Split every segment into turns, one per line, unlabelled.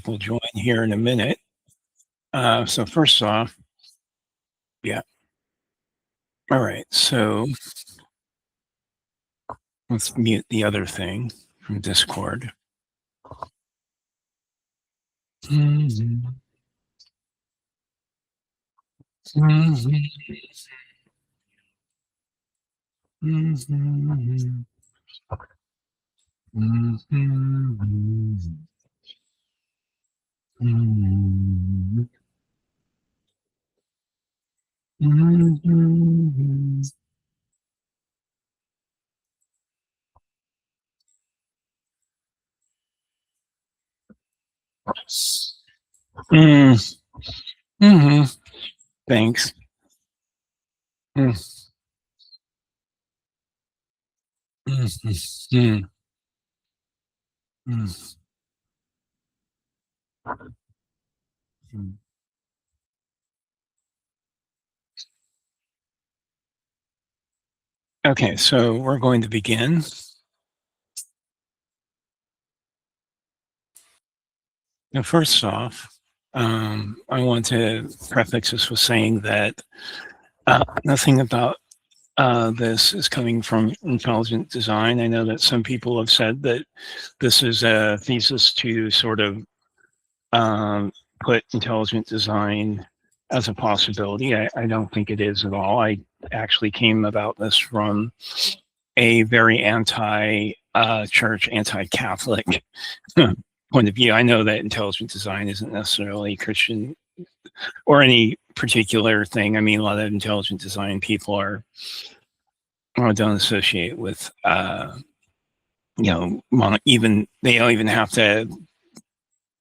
people join here in a minute. So first off, yeah. All right, so let's mute the other thing from Discord. Thanks. Okay, so we're going to begin. Now, first off, I want to preface this with saying that nothing about this is coming from intelligent design. I know that some people have said that this is a thesis to sort of put intelligent design as a possibility. I don't think it is at all. I actually came about this from a very anti-church, anti-Catholic point of view. I know that intelligent design isn't necessarily Christian or any particular thing. I mean, a lot of intelligent design people don't associate with, they don't even have to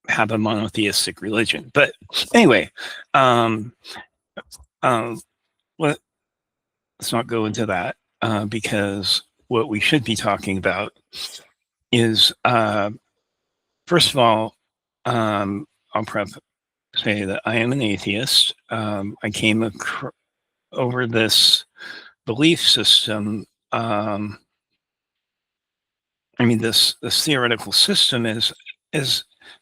have a monotheistic religion. But anyway, let's not go into that because what we should be talking about is, first of all, I'll say that I am an atheist. I came over this belief system. This theoretical system is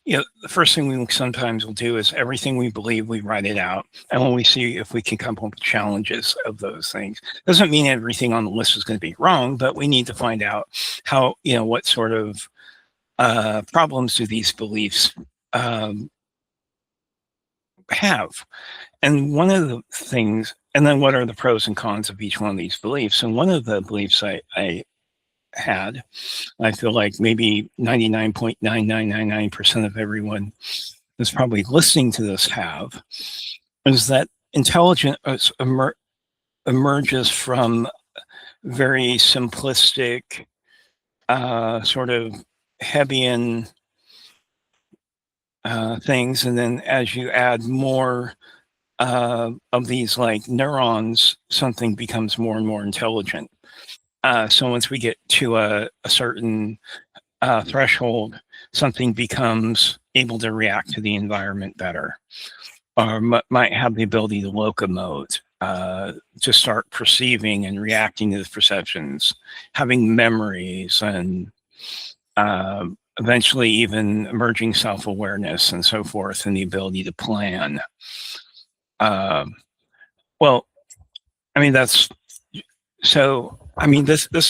the first thing we sometimes will do is everything we believe, we write it out. And when we see if we can come up with challenges of those things, doesn't mean everything on the list is going to be wrong, but we need to find out how, what sort of problems do these beliefs have. And one of the things, and then what are the pros and cons of each one of these beliefs? And one of the beliefs I had, I feel like maybe 99.9999% of everyone that's probably listening to this have, is that intelligence emerges from very simplistic, sort of Hebbian things. And then as you add more of these like neurons, something becomes more and more intelligent. So once we get to a certain threshold, something becomes able to react to the environment better, or might have the ability to locomote, to start perceiving and reacting to the perceptions, having memories, and eventually even emerging self-awareness and so forth, and the ability to plan. This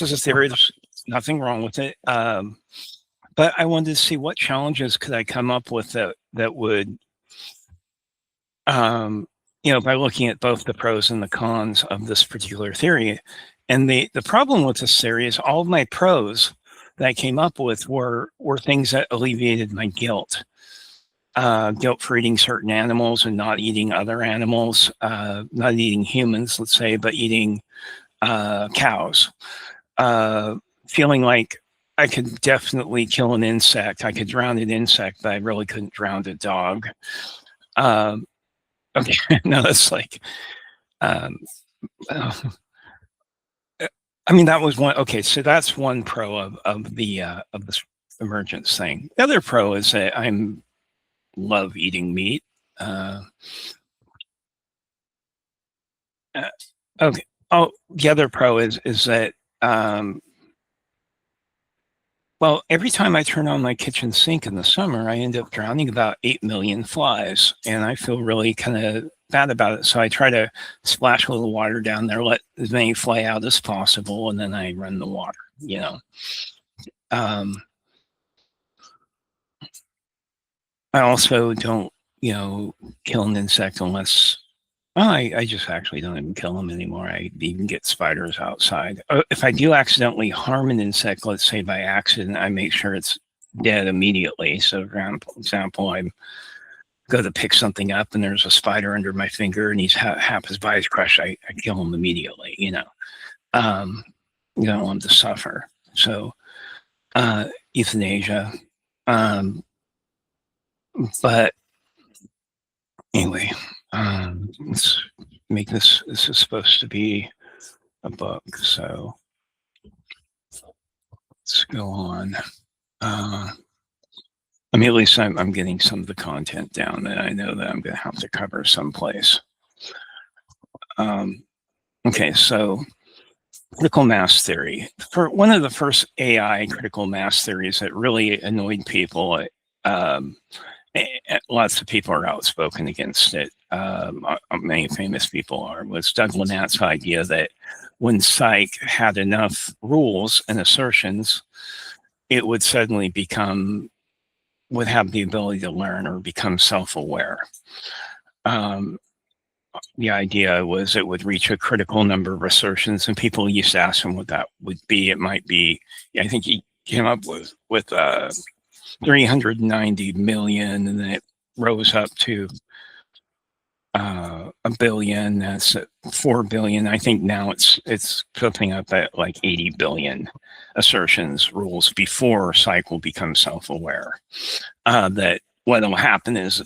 is a theory. There's nothing wrong with it. But I wanted to see what challenges could I come up with that would, by looking at both the pros and the cons of this particular theory. And the problem with this theory is all of my pros that I came up with were things that alleviated my guilt. Guilt for eating certain animals and not eating other animals, not eating humans, let's say, but eating cows. Feeling like I could definitely kill an insect. I could drown an insect, but I really couldn't drown a dog. Okay, no, that's like, that was one. Okay, so that's one pro of this emergence thing. The other pro is that love eating meat. Okay. Oh, the other pro is that Well, every time I turn on my kitchen sink in the summer, I end up drowning about 8 million flies, and I feel really kind of bad about it. So I try to splash a little water down there, let as many fly out as possible, and then I run the water, you know. Um, I also don't, you know, kill an insect unless well, I just actually don't even kill them anymore. I even get spiders outside. If I do accidentally harm an insect, let's say by accident, I make sure it's dead immediately. So, for example, I go to pick something up and there's a spider under my finger and he's half his body's crushed. I kill him immediately, you know. Um, you don't want him to suffer. So, euthanasia. Um, but anyway, let's make this is supposed to be a book. So let's go on. I mean, at least I'm getting some of the content down that I know that I'm going to have to cover someplace. Okay, so critical mass theory. For one of the first AI critical mass theories that really annoyed people, lots of people are outspoken against it. Many famous people are. Was Doug Lanatt's idea that when psych had enough rules and assertions, it would suddenly would have the ability to learn or become self-aware. The idea was it would reach a critical number of assertions, and people used to ask him what that would be. It might be, I think he came up with 390 million, and then it rose up to a billion. That's 4 billion. I think now it's flipping up at like 80 billion assertions rules before cycle becomes self-aware. That what will happen is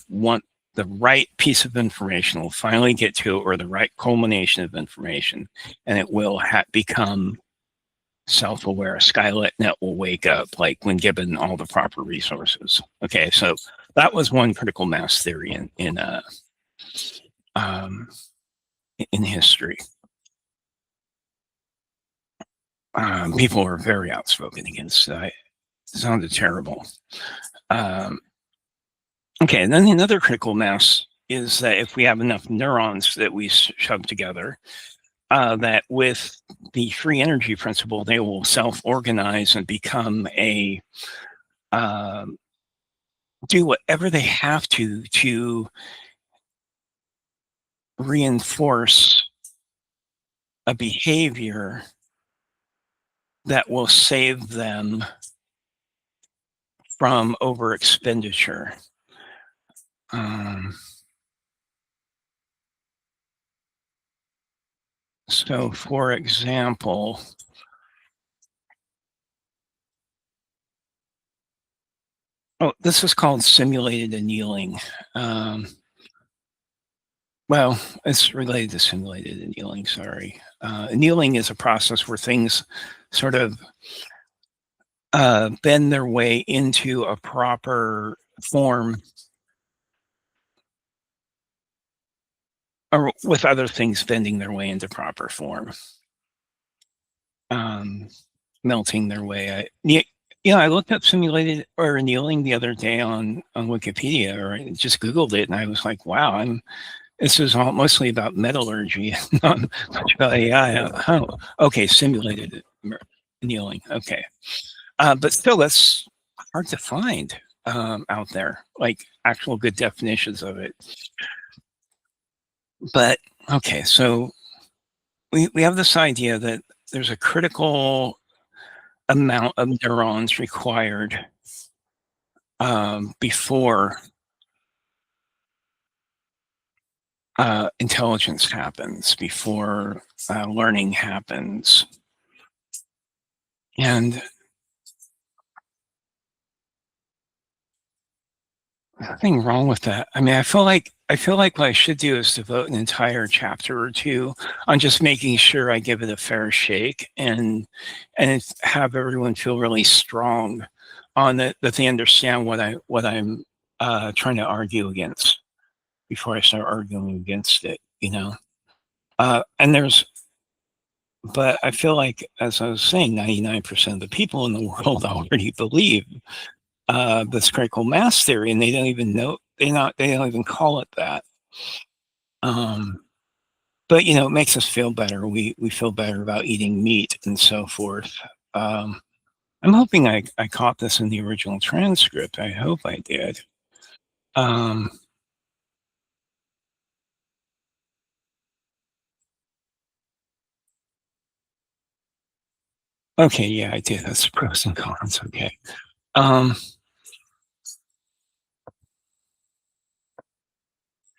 the right piece of information will finally get to it, or the right culmination of information, and it will become self-aware. SkyLetNet will wake up, like when given all the proper resources. Okay, so that was one critical mass theory in history. People were very outspoken against that. It sounded terrible. Okay, and then another critical mass is that if we have enough neurons that we shove together, that with the free energy principle, they will self-organize and become do whatever they have to reinforce a behavior that will save them from over expenditure. So, for example, this is called simulated annealing. Well, it's related to simulated annealing, sorry. Annealing is a process where things sort of bend their way into a proper form, or with other things bending their way into proper form, melting their way. I looked up simulated or annealing the other day on Wikipedia, or I just Googled it, and I was like, wow, this is mostly about metallurgy, not much about AI. Oh, okay, simulated annealing. Okay. But still, that's hard to find out there, like actual good definitions of it. But okay, so we have this idea that there's a critical amount of neurons required before intelligence happens, before learning happens. And nothing wrong with that. I mean, I feel like what I should do is devote an entire chapter or two on just making sure I give it a fair shake and have everyone feel really strong on it, that they understand what I'm trying to argue against before I start arguing against it. And there's But I feel like, as I was saying, 99% of the people in the world already believe this critical mass theory, and they don't even know they don't even call it that. Um, but it makes us feel better. We feel better about eating meat and so forth. Um, I'm hoping I caught this in the original transcript. I hope I did. Um, okay, yeah, I did. That's pros and cons. Okay. Um,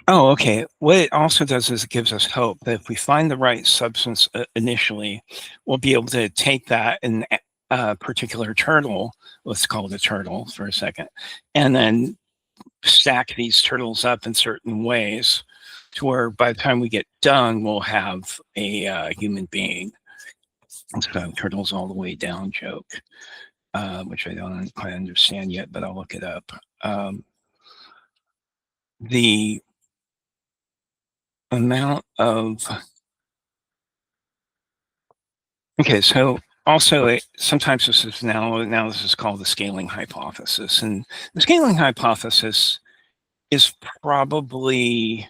oh, okay. What it also does is it gives us hope that if we find the right substance initially, we'll be able to take that and a particular turtle, let's call it a turtle for a second, and then stack these turtles up in certain ways to where by the time we get done, we'll have a human being. So turtles all the way down joke, which I don't quite understand yet, but I'll look it up. The amount of okay, so also sometimes this is this is called the scaling hypothesis, and the scaling hypothesis is probably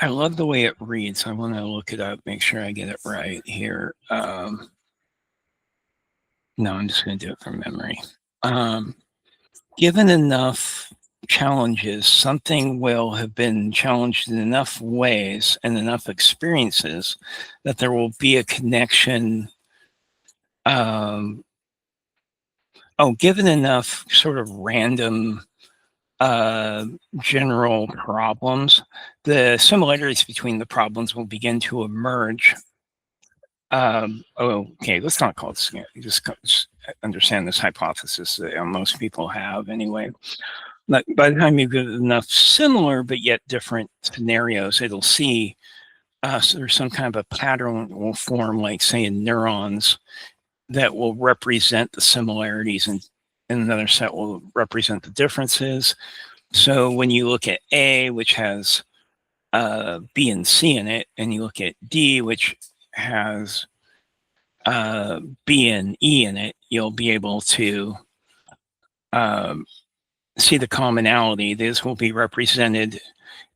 I love the way it reads. I want to look it up, make sure I get it right here. No, I'm just going to do it from memory. Um, Given enough challenges, something will have been challenged in enough ways and enough experiences that there will be a connection. Um, Given enough sort of random uh, general problems, the similarities between the problems will begin to emerge. Okay, let's not call it just understand this hypothesis that most people have anyway. But by the time you get enough similar but yet different scenarios, it'll see so there's some kind of a pattern that will form, like say in neurons, that will represent the similarities, and another set will represent the differences. So when you look at A, which has B and C in it, and you look at D, which has B and E in it, you'll be able to um, see the commonality. These will be represented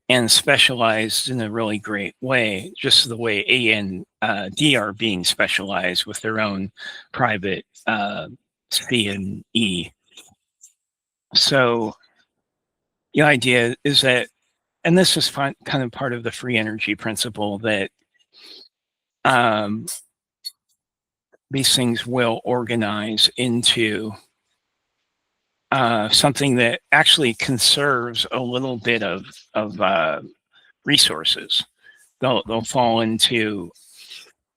and specialized in a really great way, just the way A and D are being specialized with their own private C and E. So the idea is that, and this is kind of part of the free energy principle, that um, these things will organize into something that actually conserves a little bit of resources. They'll fall into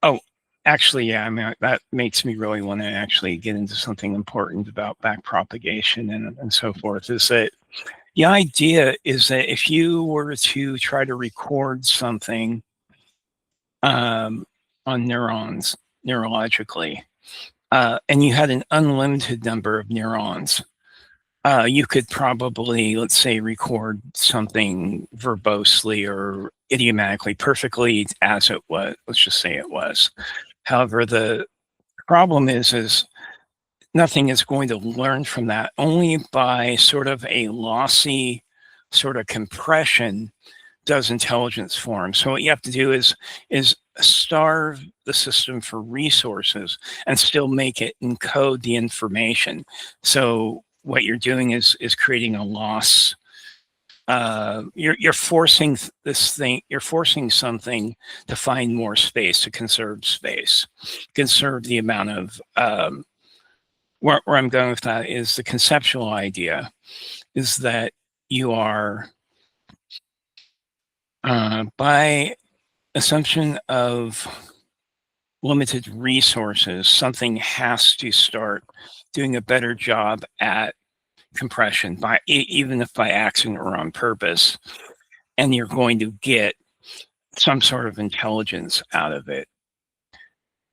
oh, actually, yeah. I mean, that makes me really want to actually get into something important about backpropagation and so forth. Is that the idea is that if you were to try to record something um, on neurons neurologically, and you had an unlimited number of neurons, you could probably, let's say, record something verbosely or idiomatically perfectly as it was. Let's just say it was. However, the problem is nothing is going to learn from that. Only by sort of a lossy sort of compression does intelligence form. So what you have to do is starve the system for resources and still make it encode the information. So what you're doing is creating a loss. You're forcing this thing. You're forcing something to find more space, to conserve space, conserve the amount of. Where I'm going with that is the conceptual idea is that you are by assumption of limited resources, something has to start doing a better job at compression, by even if by accident or on purpose, and you're going to get some sort of intelligence out of it.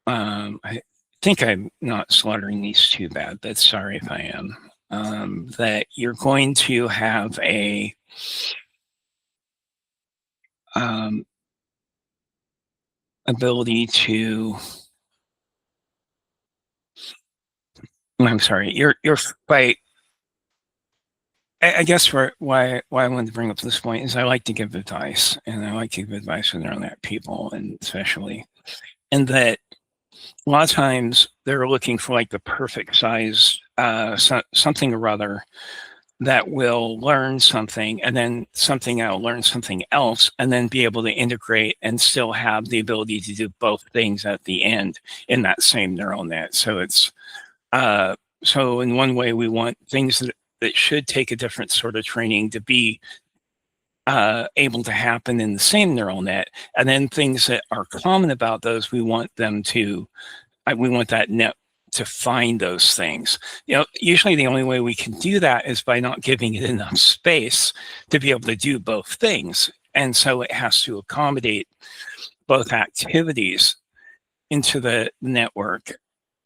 I think I'm not slaughtering these too bad, but sorry if I am. That you're going to have a um, ability to, I'm sorry, you're by, I guess why I wanted to bring up this point is I like to give advice, and I like to give advice when they're on that people, and especially, and that a lot of times they're looking for like the perfect size, something or other that will learn something, and then something that will learn something else, and then be able to integrate and still have the ability to do both things at the end in that same neural net. So it's so in one way, we want things that should take a different sort of training to be able to happen in the same neural net, and then things that are common about those, we want them to, we want that net to find those things. You know, usually the only way we can do that is by not giving it enough space to be able to do both things, and so it has to accommodate both activities into the network.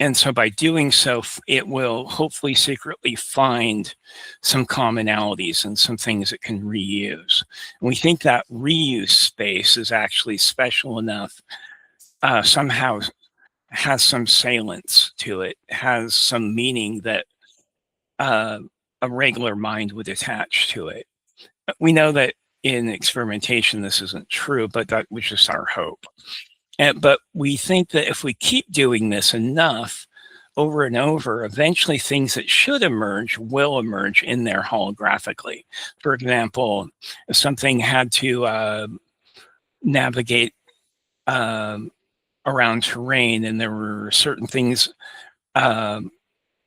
And so by doing so, it will hopefully secretly find some commonalities and some things it can reuse. And we think that reuse space is actually special enough, somehow has some salience to it, has some meaning that a regular mind would attach to it. We know that in experimentation, this isn't true, but that was just our hope. But we think that if we keep doing this enough over and over, eventually things that should emerge will emerge in there holographically. For example, if something had to navigate around terrain, and there were certain things, there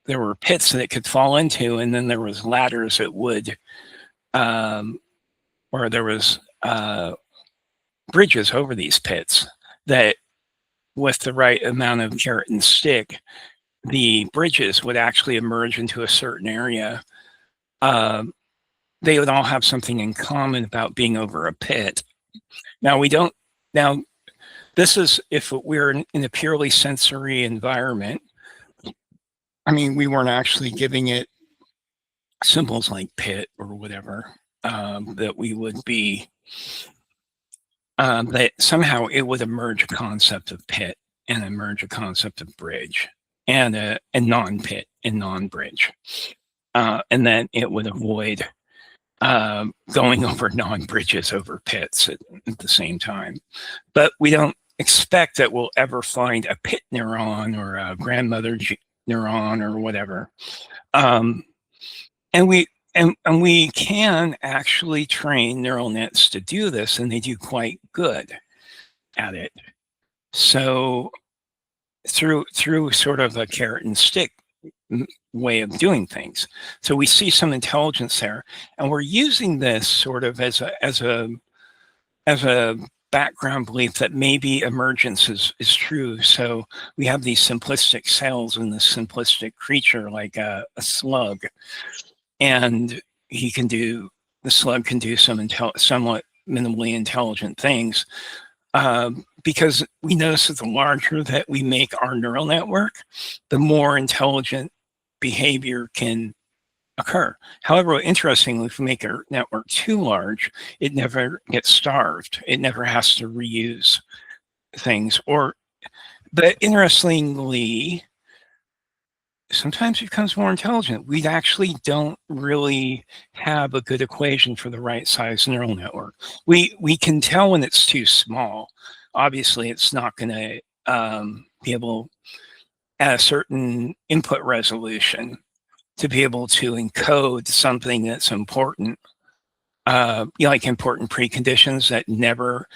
were pits that it could fall into, and then there was ladders it would, or there was bridges over these pits that, with the right amount of carrot and stick, the bridges would actually emerge into a certain area. They would all have something in common about being over a pit. Now we don't, now this is if we're in a purely sensory environment. I mean, we weren't actually giving it symbols like pit or whatever, that we would be, that somehow it would emerge a concept of pit and emerge a concept of bridge and a non-pit and non-bridge. And then it would avoid going over non-bridges over pits at the same time. But we don't expect that we'll ever find a pit neuron or a grandmother neuron or whatever. And we can actually train neural nets to do this, and they do quite good at it. So through sort of a carrot and stick way of doing things. So we see some intelligence there, and we're using this sort of as a background belief that maybe emergence is true. So we have these simplistic cells in this simplistic creature like a slug, and the slug can do some somewhat minimally intelligent things, because we notice that the larger that we make our neural network, the more intelligent behavior can occur. However, interestingly, if we make our network too large, it never gets starved. It never has to reuse things. But interestingly, sometimes it becomes more intelligent. We actually don't really have a good equation for the right size neural network. We can tell when it's too small. Obviously, it's not going to be able, at a certain input resolution, to be able to encode something that's important, like important preconditions that never